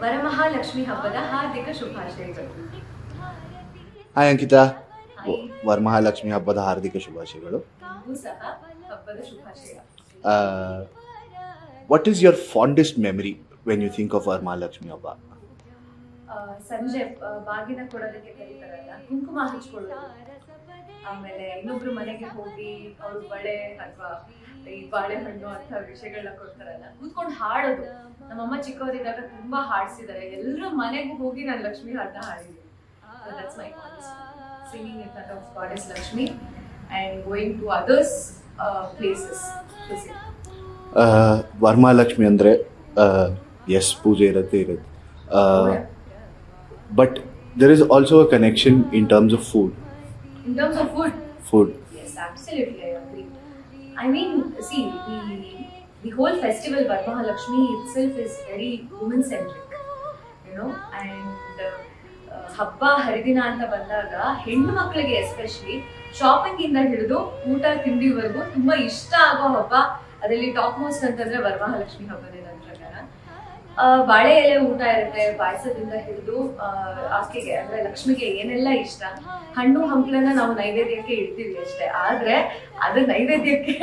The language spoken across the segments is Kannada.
ವರಮಹಾಲಕ್ಷ್ಮಿ ಹಬ್ಬದ ಹಾರ್ದಿಕ ಶುಭಾಶಯಗಳು. ಹಾಯ್ ಅಂಕಿತಾ, ವರಮಹಾಲಕ್ಷ್ಮಿ ಹಬ್ಬದ ಹಾರ್ದಿಕ ಶುಭಾಶಯಗಳು. ನಿಮಗೂ ಸಹ ಹಬ್ಬದ ಶುಭಾಶಯ. What is your fondest memory when you think of Varamahalakshmi habba? ಸಂಜೆ ಬಾಗಿನ ಕೊಡೋದಕ್ಕೆ ಕರೀತಾರಲ್ಲ, ಕುಂಕುಮ ಹಚ್ಕೊಳ್ಳೋದು, ಆಮೇಲೆ ಇನ್ನೊಬ್ರು ಮನೆಗೆ ಹೋಗಿ ಅವ್ರು ಬಳೆ ಅಥವಾ ಈ ಬಾಳೆಹಣ್ಣು ಅಂತ ವಿಷಯಗಳನ್ನ ಕೊಡ್ತಾರಲ್ಲ, ಕೂತ್ಕೊಂಡು ಹಾಡೋದು. ನಮ್ಮಮ್ಮ ಚಿಕ್ಕವರಿದ್ದಾಗ ತುಂಬಾ ಹಾಡ್ಸಿದ್ದಾರೆ. ಎಲ್ಲರ ಮನೆಗೂ ಹೋಗಿ ನಾನು ಲಕ್ಷ್ಮಿ ಹಾಡನ್ನ ಹಾಡಿದ್ದೀನಿ. That's my singing in front of Goddess Lakshmi and going to others places to sing. Varamahalakshmi ಅಂದರೆ ಎಸ್ ಪೂಜೆ ಇರುತ್ತೆ, but there is also a connection in terms of food. In terms of food? Yes, absolutely, I agree. I mean, see, the whole festival Varamahalakshmi itself is very woman-centric, you know, and ಹಬ್ಬ ಹರಿದಿನ ಅಂತ ಬಂದಾಗ ಹೆಣ್ಣು ಮಕ್ಕಳಿಗೆ ಎಸ್ಪೆಷಲಿ ಶಾಪಿಂಗ್ ಇಂದ ಹಿಡಿದು ಊಟ ತಿಂಡಿವರೆಗೂ ತುಂಬಾ ಇಷ್ಟ ಆಗೋ ಹಬ್ಬ. ಅದರಲ್ಲಿ ಟಾಪ್ ಮೋಸ್ಟ್ ಅಂತಂದ್ರೆ ವರಮಹಾಲಕ್ಷ್ಮಿ ಹಬ್ಬನೇ ನನ್ನ ಪ್ರಕಾರ. ಬಾಳೆ ಎಲೆ ಊಟ ಇರುತ್ತೆ, ಪಾಯಸದಿಂದ ಹಿಡಿದು ಆಕೆಗೆ ಅಂದ್ರೆ ಲಕ್ಷ್ಮಿಗೆ ಏನೆಲ್ಲ ಇಷ್ಟ, ಹಣ್ಣು ಹಂಪಲನ್ನ ನಾವು ನೈವೇದ್ಯಕ್ಕೆ ಇಡ್ತೀವಿ ಅಷ್ಟೇ. ಆದ್ರೆ ಅದು ನೈವೇದ್ಯಕ್ಕೆ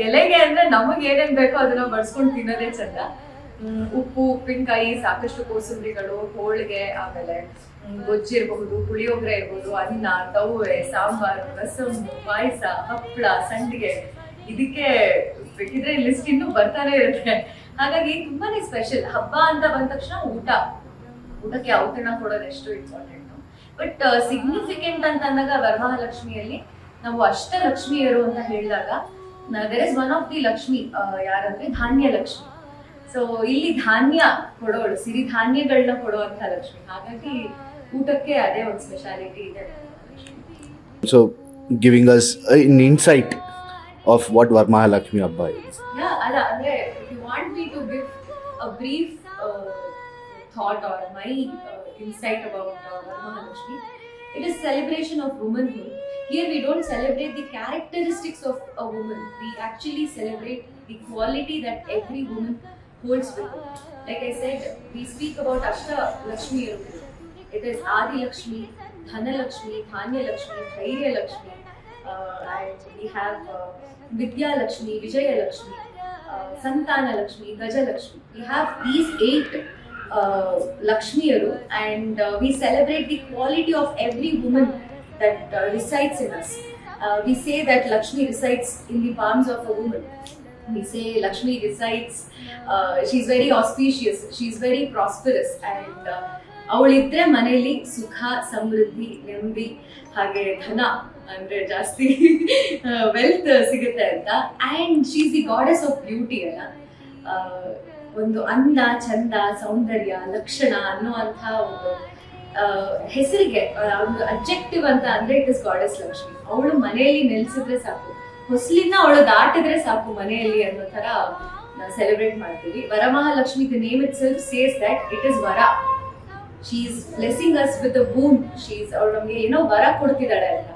ಎಲೆಗೆ ಅಂದ್ರೆ ನಮಗೆ ಏನೇನ್ ಬೇಕೋ ಅದನ್ನ ಬಡ್ಸ್ಕೊಂಡು ತಿನ್ನೋದೇ ಚಂದ. ಉಪ್ಪು, ಉಪ್ಪಿನಕಾಯಿ, ಸಾಕಷ್ಟು ಕೋಸಂಬರಿಗಳು, ಹೋಳಿಗೆ, ಆಮೇಲೆ ಗೊಜ್ಜಿರಬಹುದು, ಪುಳಿಯೋಗರೆ ಇರ್ಬೋದು, ಅನ್ನ, ತವ್ವೆ, ಸಾಂಬಾರು, ರಸಂ, ಪಾಯಸ, ಹಪ್ಪಳ, ಸಂಡಿಗೆ, ಇದಕ್ಕೆ ಬೇಕಿದ್ರೆ ಲಿಸ್ಟ್ ಇನ್ನೂ ಬರ್ತಾನೆ ಇರುತ್ತೆ. ಹಾಗಾಗಿ ತುಂಬಾನೇ ಸ್ಪೆಷಲ್ ಹಬ್ಬ ಅಂತ ಬಂದ ತಕ್ಷಣ ಊಟಕ್ಕೆ ಔತಣ ಕೊಡೋದು ಎಷ್ಟು ಇಂಪಾರ್ಟೆಂಟ್. ಬಟ್ ಸಿಗ್ನಿಫಿಕೆಂಟ್ ಅಂತ ಅಂದಾಗ ವರಮಹಾಲಕ್ಷ್ಮಿಯಲ್ಲಿ ನಾವು ಅಷ್ಟಲಕ್ಷ್ಮಿಯರು ಅಂತ ಹೇಳಿದಾಗ there is one of the Lakshmi ಯಾರಂದ್ರೆ ಧಾನ್ಯ ಲಕ್ಷ್ಮಿ. ಸೊ ಇಲ್ಲಿ ಧಾನ್ಯ ಕೊಡೋಳು, ಸಿರಿಧಾನ್ಯಗಳನ್ನ ಕೊಡುವಂತ ಲಕ್ಷ್ಮಿ. ಹಾಗಾಗಿ ಊಟಕ್ಕೆ ಅದೇ ಒಂದು ಸ್ಪೆಷಾಲಿಟಿ ಇದೆ. So giving us an insight of what Varamahalakshmi Abba is. Yeah, ಅಂದ್ರೆ if you want me to give a brief thought or my insight about Varamahalakshmi, it is celebration of womanhood. Here we don't celebrate the characteristics of a woman, we actually celebrate the quality that every woman holds within. Like I said, we speak about Ashta Lakshmi. It is Adi Lakshmi, Dhana Lakshmi, Dhanya Lakshmi, Dhairya Lakshmi, and we have Vidya Lakshmi, Vijaya Lakshmi, Santana Lakshmi, Gaja Lakshmi. We have these 8 Lakshmiyaru, and we celebrate the quality of every woman that resides in us. We say that Lakshmi resides in the palms of a woman. We say Lakshmi resides, she's very auspicious, she's very prosperous, and ಅವಳಿದ್ರೆ ಮನೆಯಲ್ಲಿ ಸುಖ, ಸಮೃದ್ಧಿ, ನೆಮ್ಮದಿ, ಹಾಗೆ ಧನ ಅಂದ್ರೆ ಜಾಸ್ತಿ ವೆಲ್ತ್ ಸಿಗುತ್ತೆ ಅಂತ. And she is the goddess of beauty ಅಲ್ಲ. ಒಂದು ಅಂದ, ಚಂದ, ಸೌಂದರ್ಯ, ಲಕ್ಷಣ ಅನ್ನುವಂಥ ಒಂದು ಹೆಸರಿಗೆ ಒಂದು ಅಬ್ಜೆಕ್ಟಿವ್ ಅಂತ ಅಂದ್ರೆ ಇಟ್ ಇಸ್ ಗಾಡೆಸ್ ಲಕ್ಷ್ಮಿ. ಅವಳು ಮನೆಯಲ್ಲಿ ನೆಲೆಸಿದ್ರೆ ಸಾಕು, ಹೊಸಲಿನ ಅವಳು ದಾಟಿದ್ರೆ ಸಾಕು ಮನೆಯಲ್ಲಿ ಅನ್ನೋ ತರ ಸೆಲೆಬ್ರೇಟ್ ಮಾಡ್ತೀವಿ. Varamahalakshmi, the name itself says that it is vara. She is blessing us with a boon. ಅವಳು ನಮ್ಗೆ ಏನೋ ವರ ಕೊಡ್ತಿದ್ದಾಳೆ ಅಂತ.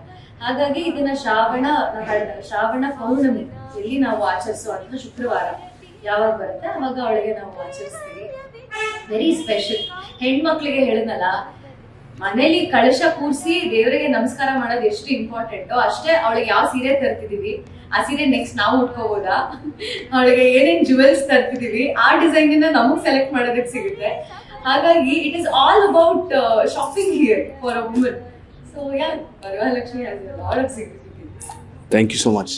ಹಾಗಾಗಿ ಇದನ್ನ ಶ್ರಾವಣ ಪೌರ್ಣಮಿ ಎಲ್ಲಿ ನಾವು ಆಚರಿಸುವಂತ ಶುಕ್ರವಾರ ಯಾವಾಗ ಬರುತ್ತೆ ಅವಾಗ ಅವಳಿಗೆ ನಾವು ಆಚರಿಸ್ತೀವಿ. Very special. ಹೆಣ್ಮಕ್ಳಿಗೆ ಹೇಳಿದ್ನಲ್ಲ, ಮನೇಲಿ ಕಳಶ ಕೂರಿಸಿ ದೇವರಿಗೆ ನಮಸ್ಕಾರ ಮಾಡೋದು ಎಷ್ಟು ಇಂಪಾರ್ಟೆಂಟೋ ಅಷ್ಟೇ ಅವಳಿಗೆ ಯಾವ ಸೀರೆ ತರ್ತಿದೀವಿ ಆ ಸೀರೆ ನೆಕ್ಸ್ಟ್ ನಾವು ಉಟ್ಕೋಬೋದಾ, ಅವಳಿಗೆ ಏನೇನ್ ಜುವೆಲ್ಸ್ ತರ್ತಿದೀವಿ ಆ ಡಿಸೈನ್ ನಮಗ್ ಸೆಲೆಕ್ಟ್ ಮಾಡೋದಕ್ಕೆ ಸಿಗುತ್ತೆ. ಹಾಗಾಗಿ it is all about shopping here for a woman. So yeah, Varamahalakshmi has a lot of significance. Thank you so much.